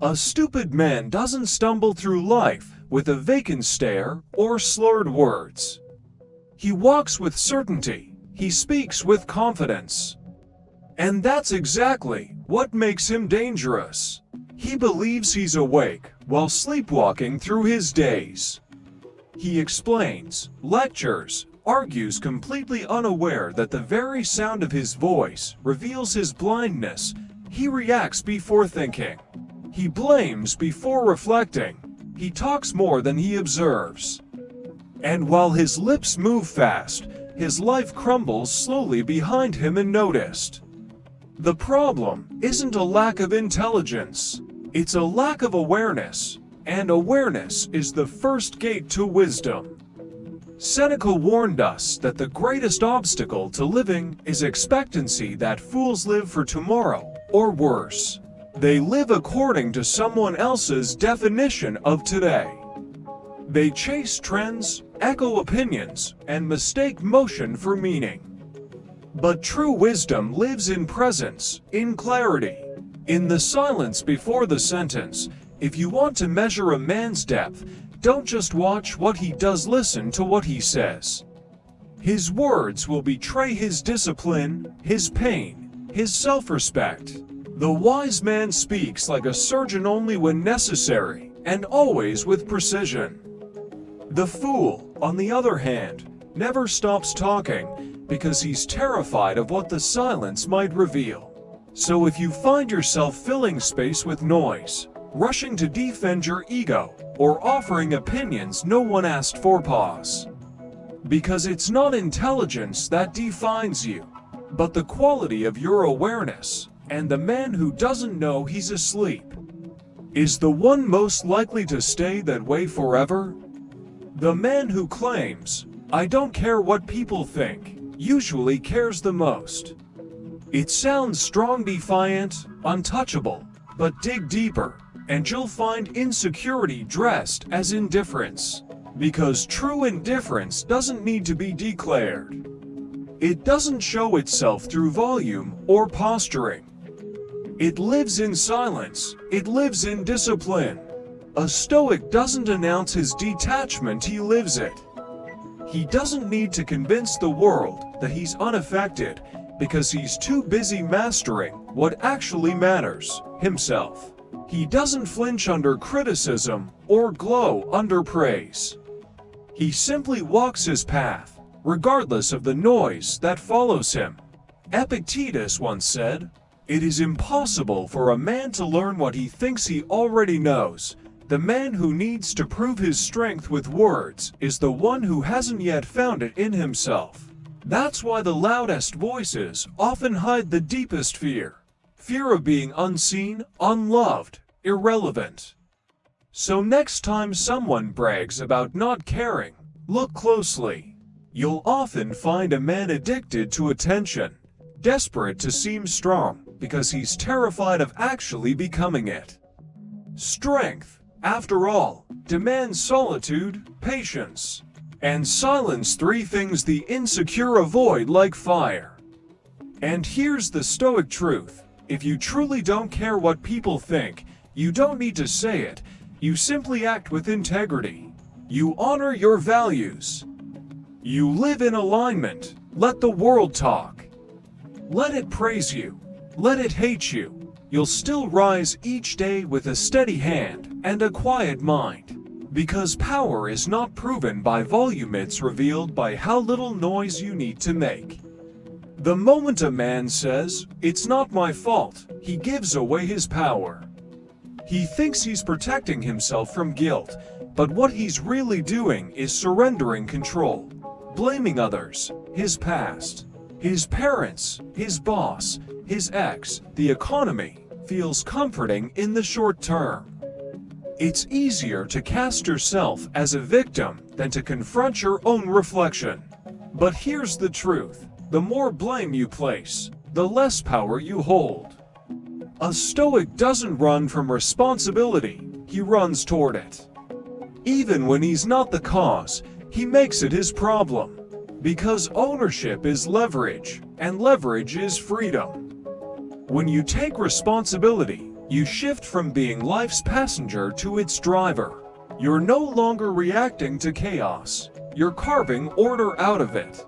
A stupid man doesn't stumble through life with a vacant stare or slurred words. He walks with certainty. He speaks with confidence. And that's exactly what makes him dangerous. He believes he's awake while sleepwalking through his days. He explains, lectures, argues completely unaware that the very sound of his voice reveals his blindness. He reacts before thinking. He blames before reflecting. He talks more than he observes. And while his lips move fast, his life crumbles slowly behind him unnoticed. The problem isn't a lack of intelligence. It's a lack of awareness. And awareness is the first gate to wisdom. Seneca warned us that the greatest obstacle to living is expectancy, that fools live for tomorrow, or worse, they live according to someone else's definition of today. They chase trends, echo opinions, and mistake motion for meaning. But true wisdom lives in presence, in clarity, in the silence before the sentence. If you want to measure a man's depth, don't just watch what he does, listen to what he says. His words will betray his discipline, his pain, his self-respect. The wise man speaks like a surgeon only when necessary, and always with precision. The fool, on the other hand, never stops talking because he's terrified of what the silence might reveal. So if you find yourself filling space with noise, rushing to defend your ego, or offering opinions no one asked for, pause. Because it's not intelligence that defines you, but the quality of your awareness, and the man who doesn't know he's asleep is the one most likely to stay that way forever. The man who claims, "I don't care what people think," usually cares the most. It sounds strong, defiant, untouchable, but dig deeper, and you'll find insecurity dressed as indifference. Because true indifference doesn't need to be declared. It doesn't show itself through volume or posturing. It lives in silence. It lives in discipline. A Stoic doesn't announce his detachment, he lives it. He doesn't need to convince the world that he's unaffected because he's too busy mastering what actually matters, himself. He doesn't flinch under criticism or glow under praise. He simply walks his path, regardless of the noise that follows him. Epictetus once said, "It is impossible for a man to learn what he thinks he already knows. The man who needs to prove his strength with words is the one who hasn't yet found it in himself." That's why the loudest voices often hide the deepest fear. Fear of being unseen, unloved, irrelevant. So next time someone brags about not caring, look closely. You'll often find a man addicted to attention, desperate to seem strong because he's terrified of actually becoming it. Strength, after all, demands solitude, patience, and silence, three things the insecure avoid like fire. And here's the Stoic truth. If you truly don't care what people think, you don't need to say it. You simply act with integrity. You honor your values. You live in alignment. Let the world talk. Let it praise you. Let it hate you. You'll still rise each day with a steady hand and a quiet mind. Because power is not proven by volume, it's revealed by how little noise you need to make. The moment a man says, "It's not my fault," he gives away his power. He thinks he's protecting himself from guilt, but what he's really doing is surrendering control, blaming others, his past, his parents, his boss, his ex. The economy feels comforting in the short term. It's easier to cast yourself as a victim than to confront your own reflection. But here's the truth. The more blame you place, the less power you hold. A Stoic doesn't run from responsibility, he runs toward it. Even when he's not the cause, he makes it his problem. Because ownership is leverage, and leverage is freedom. When you take responsibility, You shift from being life's passenger to its driver. You're no longer reacting to chaos. You're carving order out of it.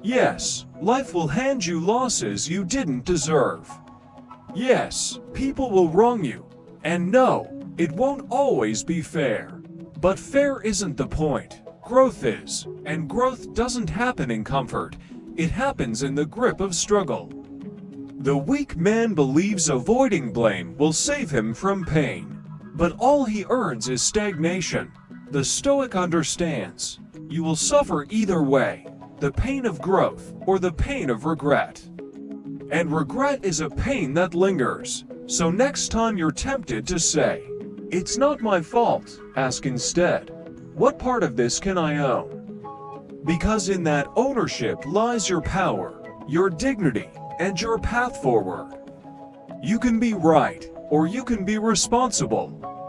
Yes, life will hand you losses you didn't deserve. Yes, people will wrong you. And no, it won't always be fair. But fair isn't the point. Growth is, and growth doesn't happen in comfort. It happens in the grip of struggle. The weak man believes avoiding blame will save him from pain. But all he earns is stagnation. The Stoic understands. You will suffer either way, the pain of growth or the pain of regret. And regret is a pain that lingers. So next time you're tempted to say, "It's not my fault," ask instead, "What part of this can I own?" Because in that ownership lies your power, your dignity, and your path forward. You can be right, or you can be responsible.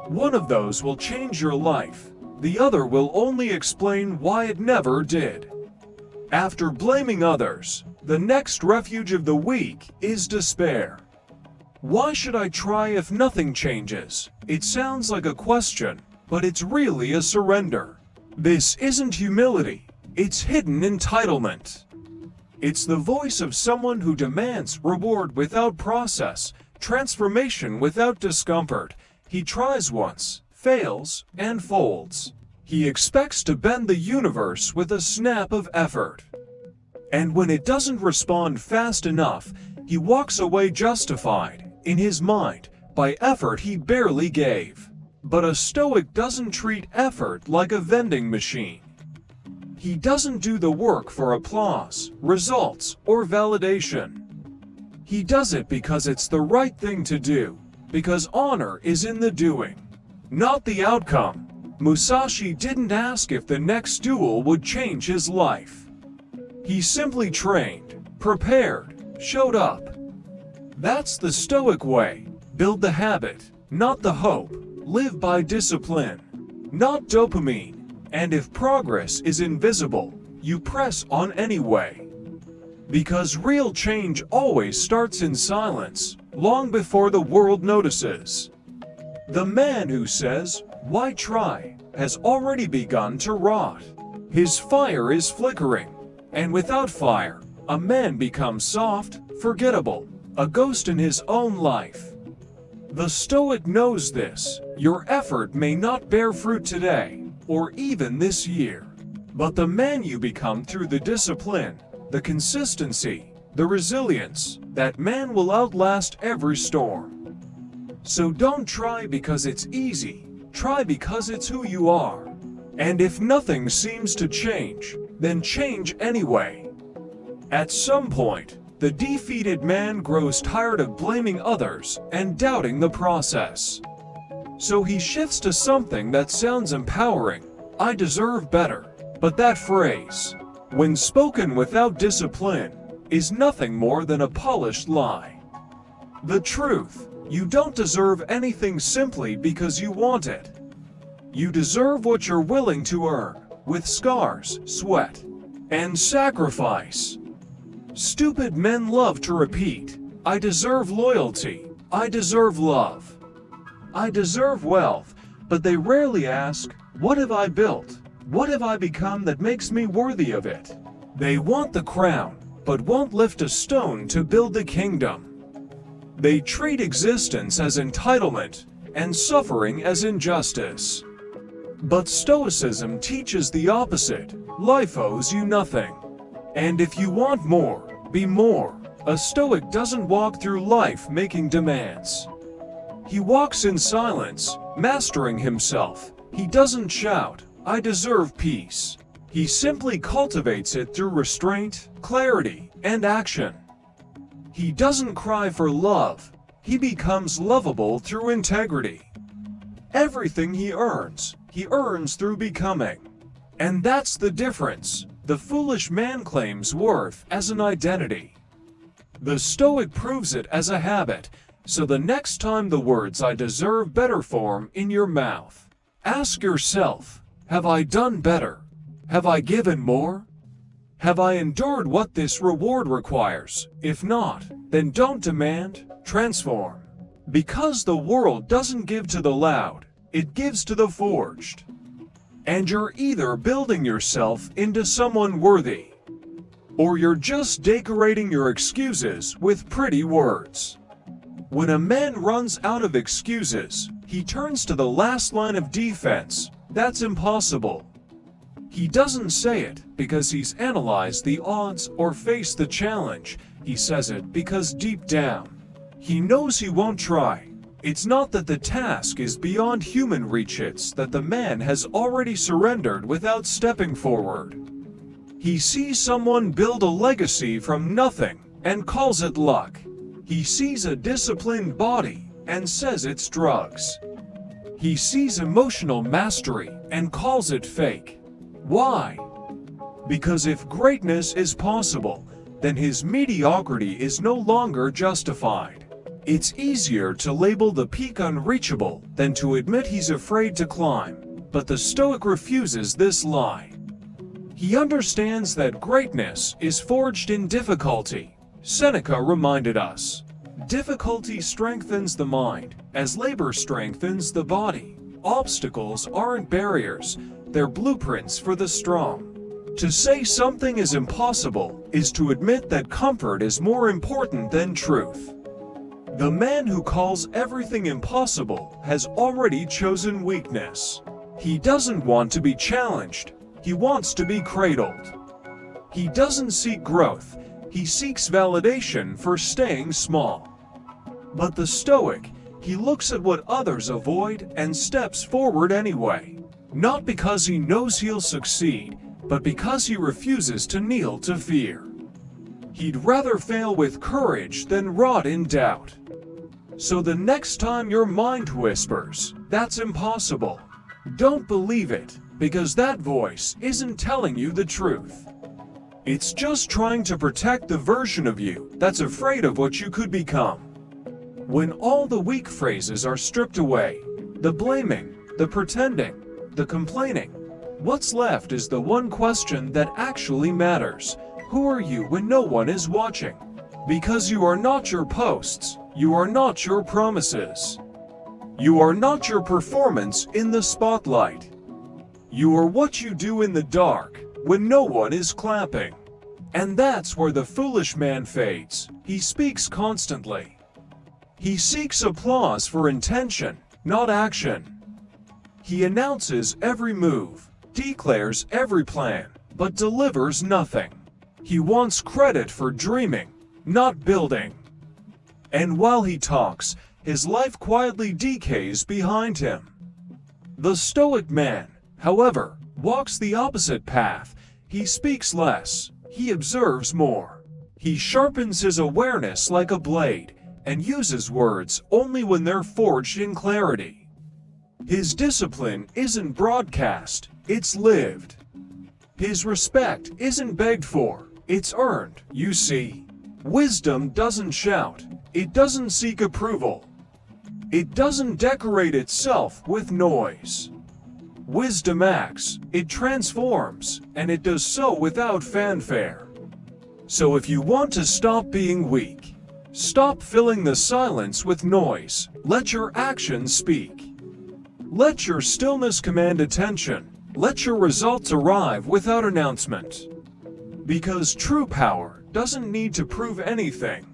One of those will change your life. The other will only explain why it never did. After blaming others, the next refuge of the weak is despair. Why should I try if nothing changes? It sounds like a question, but it's really a surrender. This isn't humility, it's hidden entitlement. It's the voice of someone who demands reward without process, transformation without discomfort. He tries once, fails, and folds. He expects to bend the universe with a snap of effort. And when it doesn't respond fast enough, he walks away justified, in his mind, by effort he barely gave. But a Stoic doesn't treat effort like a vending machine. He doesn't do the work for applause, results, or validation. He does it because it's the right thing to do, because honor is in the doing, not the outcome. Musashi didn't ask if the next duel would change his life. He simply trained, prepared, showed up. That's the Stoic way. Build the habit, not the hope. Live by discipline, not dopamine. And if progress is invisible, you press on anyway. Because real change always starts in silence, long before the world notices. The man who says, "Why try?" has already begun to rot. His fire is flickering, and without fire, a man becomes soft, forgettable, a ghost in his own life. The Stoic knows this. Your effort may not bear fruit today, or even this year. But the man you become through the discipline, the consistency, the resilience, that man will outlast every storm. So don't try because it's easy, try because it's who you are. And if nothing seems to change, then change anyway. At some point, the defeated man grows tired of blaming others and doubting the process. So he shifts to something that sounds empowering. I deserve better. But that phrase, when spoken without discipline, is nothing more than a polished lie. The truth, you don't deserve anything simply because you want it. You deserve what you're willing to earn, with scars, sweat, and sacrifice. Stupid men love to repeat, I deserve loyalty, I deserve love, I deserve wealth, but they rarely ask, what have I built? What have I become that makes me worthy of it? They want the crown, but won't lift a stone to build the kingdom. They treat existence as entitlement, and suffering as injustice. But Stoicism teaches the opposite. Life owes you nothing. And if you want more, be more. A Stoic doesn't walk through life making demands. He walks in silence, mastering himself. He doesn't shout, I deserve peace. He simply cultivates it through restraint, clarity, and action. He doesn't cry for love. He becomes lovable through integrity. Everything he earns through becoming. And that's the difference. The foolish man claims worth as an identity. The Stoic proves it as a habit, so the next time the words I deserve better form in your mouth, ask yourself, have I done better? Have I given more? Have I endured what this reward requires? If not, then don't demand, transform. Because the world doesn't give to the loud, it gives to the forged. And you're either building yourself into someone worthy, or you're just decorating your excuses with pretty words. When a man runs out of excuses, he turns to the last line of defense. That's impossible. He doesn't say it because he's analyzed the odds or faced the challenge. He says it because deep down, he knows he won't try. It's not that the task is beyond human reach, it's that the man has already surrendered without stepping forward. He sees someone build a legacy from nothing and calls it luck. He sees a disciplined body and says it's drugs. He sees emotional mastery and calls it fake. Why? Because if greatness is possible, then his mediocrity is no longer justified. It's easier to label the peak unreachable than to admit he's afraid to climb, but the Stoic refuses this lie. He understands that greatness is forged in difficulty. Seneca reminded us, difficulty strengthens the mind, as labor strengthens the body. Obstacles aren't barriers, they're blueprints for the strong. To say something is impossible is to admit that comfort is more important than truth. The man who calls everything impossible has already chosen weakness. He doesn't want to be challenged, he wants to be cradled. He doesn't seek growth, he seeks validation for staying small. But the Stoic, he looks at what others avoid and steps forward anyway. Not because he knows he'll succeed, but because he refuses to kneel to fear. He'd rather fail with courage than rot in doubt. So the next time your mind whispers, "That's impossible," don't believe it, because that voice isn't telling you the truth. It's just trying to protect the version of you that's afraid of what you could become. When all the weak phrases are stripped away, the blaming, the pretending, the complaining, what's left is the one question that actually matters. Who are you when no one is watching? Because you are not your posts, you are not your promises. You are not your performance in the spotlight. You are what you do in the dark, when no one is clapping. And that's where the foolish man fades. He speaks constantly. He seeks applause for intention, not action. He announces every move, declares every plan, but delivers nothing. He wants credit for dreaming, not building. And while he talks, his life quietly decays behind him. The Stoic man, however, walks the opposite path. He speaks less, he observes more. He sharpens his awareness like a blade, and uses words only when they're forged in clarity. His discipline isn't broadcast, it's lived. His respect isn't begged for, it's earned, you see. Wisdom doesn't shout, it doesn't seek approval. It doesn't decorate itself with noise. Wisdom acts, it transforms, and it does so without fanfare. So if you want to stop being weak, stop filling the silence with noise, let your actions speak. Let your stillness command attention, let your results arrive without announcement. Because true power doesn't need to prove anything,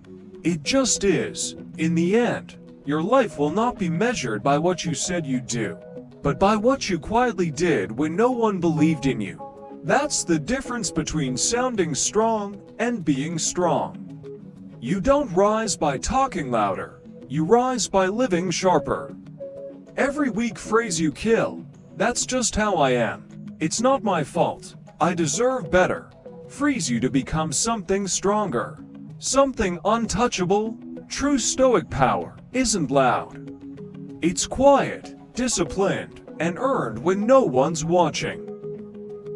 it just is. In the end, your life will not be measured by what you said you'd do, but by what you quietly did when no one believed in you. That's the difference between sounding strong and being strong. You don't rise by talking louder, you rise by living sharper. Every weak phrase you kill, "That's just how I am. It's not my fault. I deserve better," frees you to become something stronger, something untouchable. True Stoic power isn't loud. It's quiet, disciplined, and earned when no one's watching.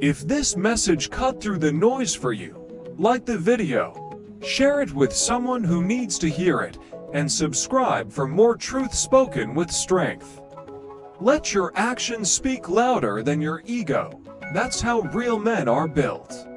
If this message cut through the noise for you, like the video, share it with someone who needs to hear it, and subscribe for more truth spoken with strength. Let your actions speak louder than your ego. That's how real men are built.